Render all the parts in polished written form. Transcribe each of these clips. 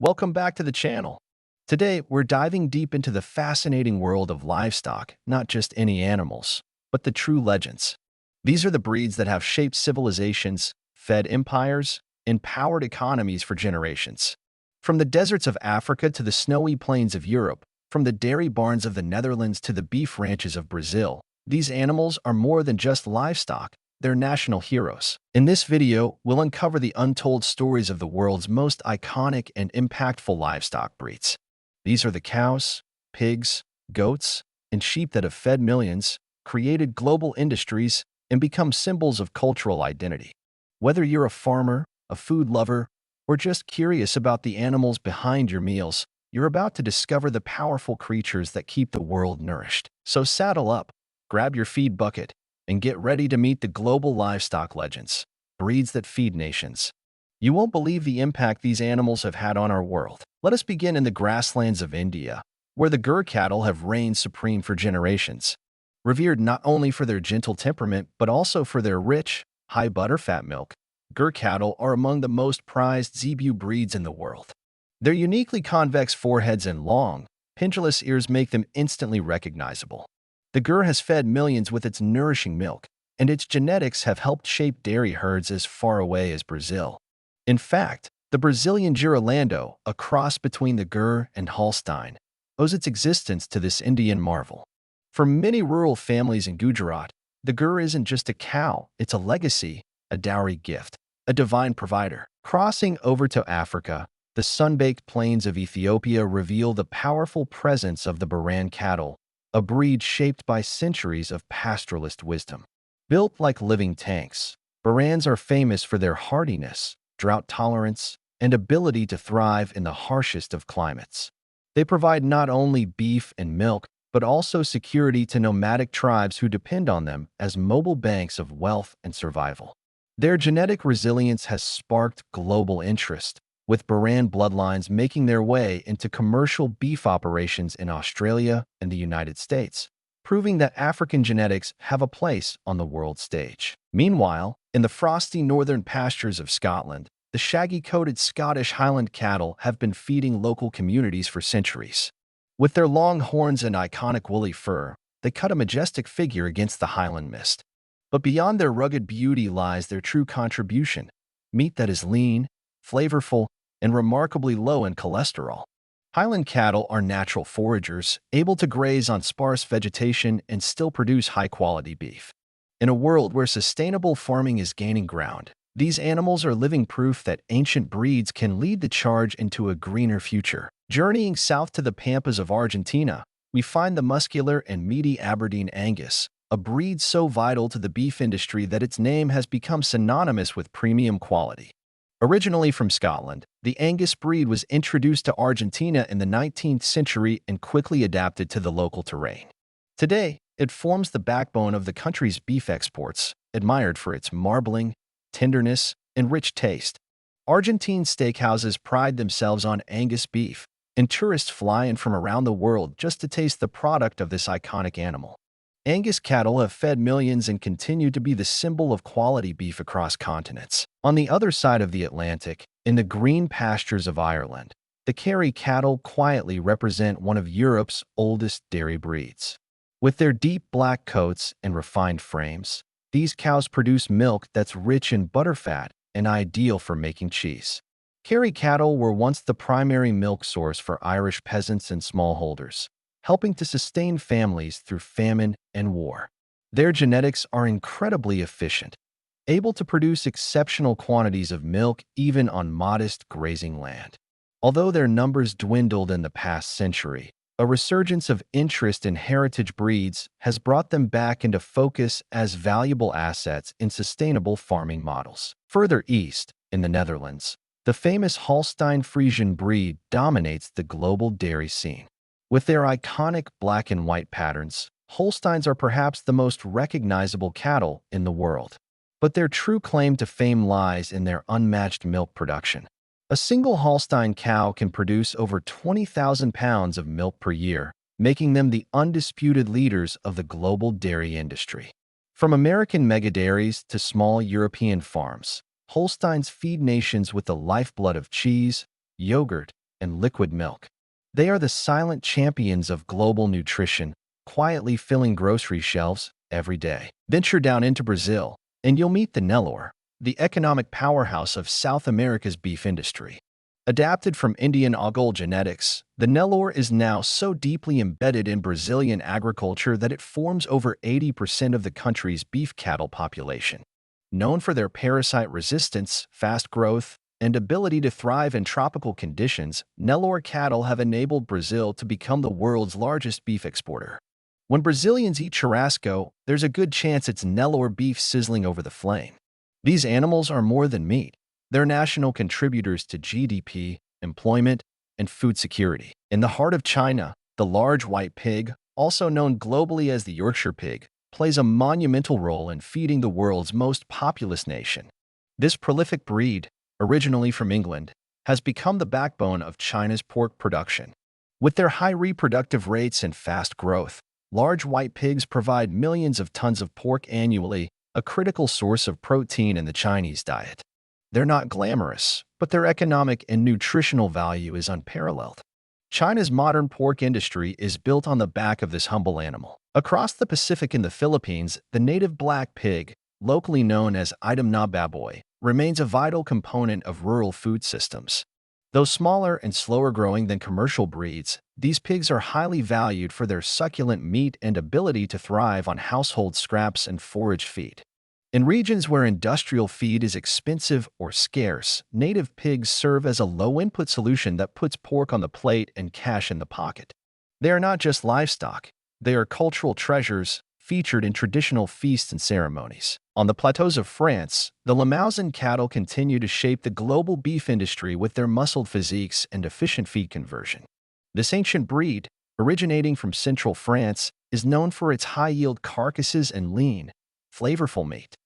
Welcome back to the channel. Today, we're diving deep into the fascinating world of livestock, not just any animals, but the true legends. These are the breeds that have shaped civilizations, fed empires, and powered economies for generations. From the deserts of Africa to the snowy plains of Europe, from the dairy barns of the Netherlands to the beef ranches of Brazil, these animals are more than just livestock. They're national heroes. In this video, we'll uncover the untold stories of the world's most iconic and impactful livestock breeds. These are the cows, pigs, goats, and sheep that have fed millions, created global industries, and become symbols of cultural identity. Whether you're a farmer, a food lover, or just curious about the animals behind your meals, you're about to discover the powerful creatures that keep the world nourished. So saddle up, grab your feed bucket, and get ready to meet the global livestock legends, breeds that feed nations. You won't believe the impact these animals have had on our world. Let us begin in the grasslands of India, where the Gur cattle have reigned supreme for generations. Revered not only for their gentle temperament, but also for their rich, high butterfat milk, Gur cattle are among the most prized zebu breeds in the world. Their uniquely convex foreheads and long, pendulous ears make them instantly recognizable. The Gur has fed millions with its nourishing milk, and its genetics have helped shape dairy herds as far away as Brazil. In fact, the Brazilian Girolando, a cross between the Gur and Holstein, owes its existence to this Indian marvel. For many rural families in Gujarat, the Gur isn't just a cow, it's a legacy, a dowry gift, a divine provider. Crossing over to Africa, the sun-baked plains of Ethiopia reveal the powerful presence of the Boran cattle, a breed shaped by centuries of pastoralist wisdom. Built like living tanks, Borans are famous for their hardiness, drought tolerance, and ability to thrive in the harshest of climates. They provide not only beef and milk, but also security to nomadic tribes who depend on them as mobile banks of wealth and survival. Their genetic resilience has sparked global interest, with Boran bloodlines making their way into commercial beef operations in Australia and the United States, proving that African genetics have a place on the world stage. Meanwhile, in the frosty northern pastures of Scotland, the shaggy-coated Scottish Highland cattle have been feeding local communities for centuries. With their long horns and iconic woolly fur, they cut a majestic figure against the Highland mist. But beyond their rugged beauty lies their true contribution: meat that is lean, flavorful, and remarkably low in cholesterol. Highland cattle are natural foragers, able to graze on sparse vegetation and still produce high-quality beef. In a world where sustainable farming is gaining ground, these animals are living proof that ancient breeds can lead the charge into a greener future. Journeying south to the pampas of Argentina, we find the muscular and meaty Aberdeen Angus, a breed so vital to the beef industry that its name has become synonymous with premium quality. Originally from Scotland, the Angus breed was introduced to Argentina in the 19th century and quickly adapted to the local terrain. Today, it forms the backbone of the country's beef exports, admired for its marbling, tenderness, and rich taste. Argentine steakhouses pride themselves on Angus beef, and tourists fly in from around the world just to taste the product of this iconic animal. Angus cattle have fed millions and continue to be the symbol of quality beef across continents. On the other side of the Atlantic, in the green pastures of Ireland, the Kerry cattle quietly represent one of Europe's oldest dairy breeds. With their deep black coats and refined frames, these cows produce milk that's rich in butterfat and ideal for making cheese. Kerry cattle were once the primary milk source for Irish peasants and smallholders, helping to sustain families through famine and war. Their genetics are incredibly efficient, able to produce exceptional quantities of milk even on modest grazing land. Although their numbers dwindled in the past century, a resurgence of interest in heritage breeds has brought them back into focus as valuable assets in sustainable farming models. Further east, in the Netherlands, the famous Holstein Friesian breed dominates the global dairy scene. With their iconic black and white patterns, Holsteins are perhaps the most recognizable cattle in the world. But their true claim to fame lies in their unmatched milk production. A single Holstein cow can produce over 20,000 pounds of milk per year, making them the undisputed leaders of the global dairy industry. From American megadairies to small European farms, Holsteins feed nations with the lifeblood of cheese, yogurt, and liquid milk. They are the silent champions of global nutrition, quietly filling grocery shelves every day. Venture down into Brazil, and you'll meet the Nelor, the economic powerhouse of South America's beef industry. Adapted from Indian Ogul genetics, the Nelor is now so deeply embedded in Brazilian agriculture that it forms over 80% of the country's beef cattle population. Known for their parasite resistance, fast growth, and ability to thrive in tropical conditions, Nelor cattle have enabled Brazil to become the world's largest beef exporter. When Brazilians eat churrasco, there's a good chance it's Nelor beef sizzling over the flame. These animals are more than meat. They're national contributors to GDP, employment, and food security. In the heart of China, the large white pig, also known globally as the Yorkshire Pig, plays a monumental role in feeding the world's most populous nation. This prolific breed, originally from England, has become the backbone of China's pork production. With their high reproductive rates and fast growth, large white pigs provide millions of tons of pork annually, a critical source of protein in the Chinese diet. They're not glamorous, but their economic and nutritional value is unparalleled. China's modern pork industry is built on the back of this humble animal. Across the Pacific and the Philippines, the native black pig, locally known as item na baboy, remains a vital component of rural food systems. Though smaller and slower growing than commercial breeds, these pigs are highly valued for their succulent meat and ability to thrive on household scraps and forage feed. In regions where industrial feed is expensive or scarce, native pigs serve as a low-input solution that puts pork on the plate and cash in the pocket. They are not just livestock, they are cultural treasures featured in traditional feasts and ceremonies. On the plateaus of France, the Lausen cattle continue to shape the global beef industry with their muscled physiques and efficient feed conversion. This ancient breed, originating from central France, is known for its high-yield carcasses and lean, flavorful meat.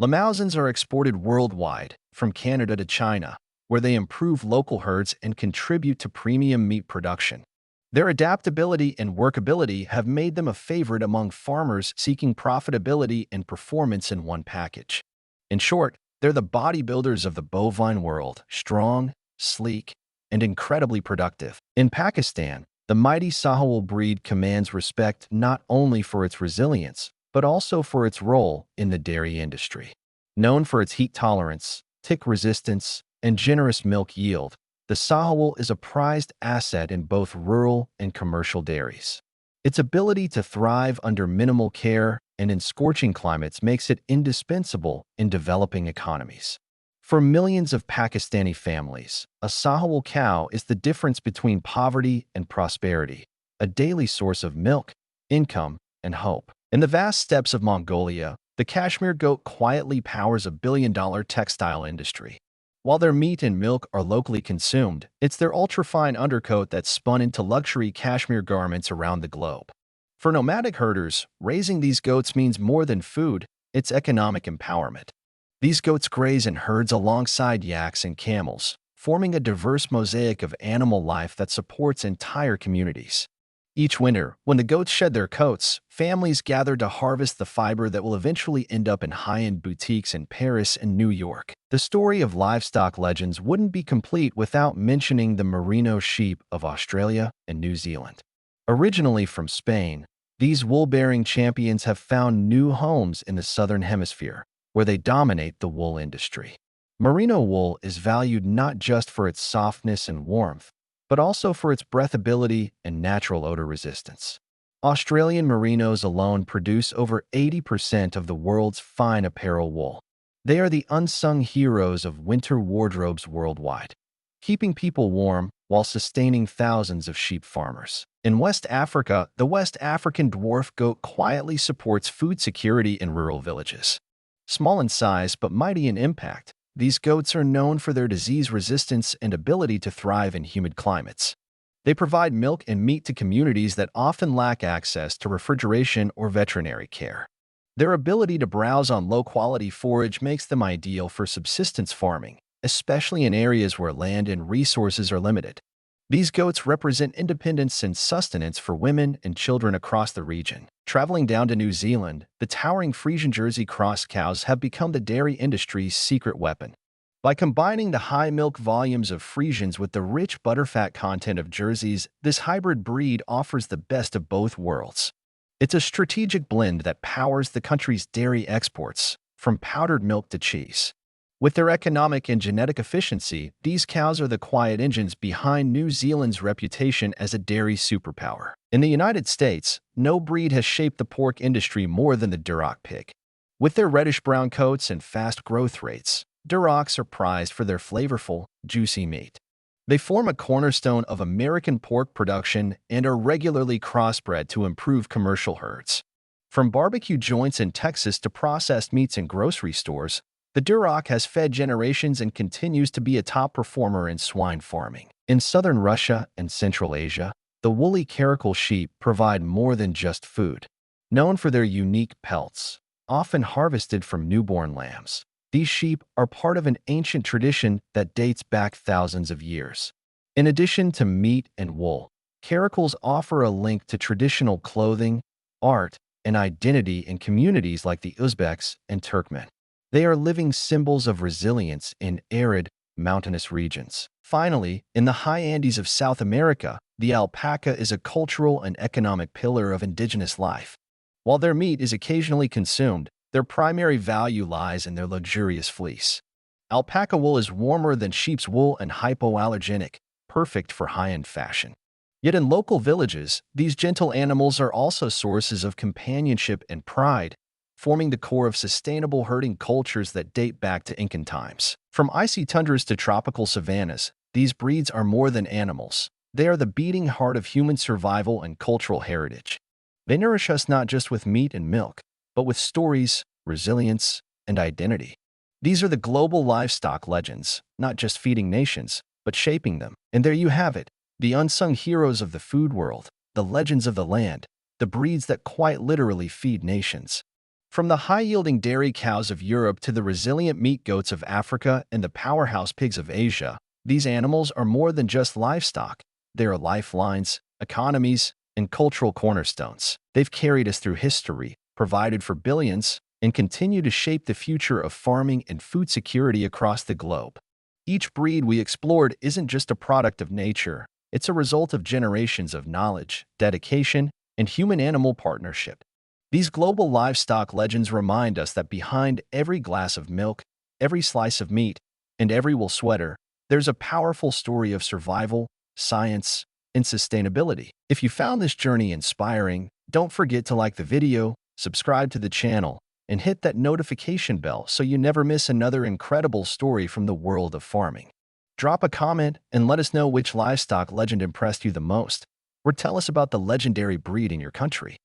Lamausans are exported worldwide, from Canada to China, where they improve local herds and contribute to premium meat production. Their adaptability and workability have made them a favorite among farmers seeking profitability and performance in one package. In short, they're the bodybuilders of the bovine world, strong, sleek, and incredibly productive. In Pakistan, the mighty Sahal breed commands respect not only for its resilience, but also for its role in the dairy industry. Known for its heat tolerance, tick resistance, and generous milk yield, the Sahal is a prized asset in both rural and commercial dairies. Its ability to thrive under minimal care and in scorching climates makes it indispensable in developing economies. For millions of Pakistani families, a Sahal cow is the difference between poverty and prosperity, a daily source of milk, income, and hope. In the vast steppes of Mongolia, the Kashmir Goat quietly powers a billion-dollar textile industry. While their meat and milk are locally consumed, it's their ultra-fine undercoat that's spun into luxury cashmere garments around the globe. For nomadic herders, raising these goats means more than food, it's economic empowerment. These goats graze in herds alongside yaks and camels, forming a diverse mosaic of animal life that supports entire communities. Each winter, when the goats shed their coats, families gather to harvest the fiber that will eventually end up in high-end boutiques in Paris and New York. The story of livestock legends wouldn't be complete without mentioning the Merino Sheep of Australia and New Zealand. Originally from Spain, these wool-bearing champions have found new homes in the Southern Hemisphere, where they dominate the wool industry. Merino wool is valued not just for its softness and warmth, but also for its breathability and natural odor resistance. Australian merinos alone produce over 80% of the world's fine apparel wool. They are the unsung heroes of winter wardrobes worldwide, keeping people warm while sustaining thousands of sheep farmers. In West Africa, the West African Dwarf Goat quietly supports food security in rural villages. Small in size but mighty in impact, these goats are known for their disease resistance and ability to thrive in humid climates. They provide milk and meat to communities that often lack access to refrigeration or veterinary care. Their ability to browse on low-quality forage makes them ideal for subsistence farming, especially in areas where land and resources are limited. These goats represent independence and sustenance for women and children across the region. Traveling down to New Zealand, the towering Fian Jersey cross cows have become the dairy industry's secret weapon. By combining the high milk volumes of Friesians with the rich butterfat content of Jerseys, this hybrid breed offers the best of both worlds. It's a strategic blend that powers the country's dairy exports, from powdered milk to cheese. With their economic and genetic efficiency, these cows are the quiet engines behind New Zealand's reputation as a dairy superpower. In the United States, no breed has shaped the pork industry more than the Durac Pig. With their reddish-brown coats and fast growth rates, Duracs are prized for their flavorful, juicy meat. They form a cornerstone of American pork production and are regularly crossbred to improve commercial herds. From barbecue joints in Texas to processed meats in grocery stores, the Durac has fed generations and continues to be a top performer in swine farming. In southern Russia and Central Asia, the woolly Caracle sheep provide more than just food. Known for their unique pelts, often harvested from newborn lambs, these sheep are part of an ancient tradition that dates back thousands of years. In addition to meat and wool, Caracles offer a link to traditional clothing, art, and identity in communities like the Uzbeks and Turkmen. They are living symbols of resilience in arid, mountainous regions. Finally, in the high Andes of South America, the alpaca is a cultural and economic pillar of indigenous life. While their meat is occasionally consumed, their primary value lies in their luxurious fleece. Alpaca wool is warmer than sheep's wool and hypoallergenic, perfect for high-end fashion. Yet in local villages, these gentle animals are also sources of companionship and pride, forming the core of sustainable herding cultures that date back to Incan times. From icy tundras to tropical savannas, these breeds are more than animals. They are the beating heart of human survival and cultural heritage. They nourish us not just with meat and milk, but with stories, resilience, and identity. These are the global livestock legends, not just feeding nations, but shaping them. And there you have it, the unsung heroes of the food world, the legends of the land, the breeds that quite literally feed nations. From the high-yielding dairy cows of Europe to the resilient meat goats of Africa and the powerhouse pigs of Asia, these animals are more than just livestock. They are lifelines, economies, and cultural cornerstones. They've carried us through history, provided for billions, and continue to shape the future of farming and food security across the globe. Each breed we explored isn't just a product of nature, it's a result of generations of knowledge, dedication, and human-animal partnership. These global livestock legends remind us that behind every glass of milk, every slice of meat, and every wool sweater, there's a powerful story of survival, science, and sustainability. If you found this journey inspiring, don't forget to like the video, subscribe to the channel, and hit that notification bell so you never miss another incredible story from the world of farming. Drop a comment and let us know which livestock legend impressed you the most, or tell us about the legendary breed in your country.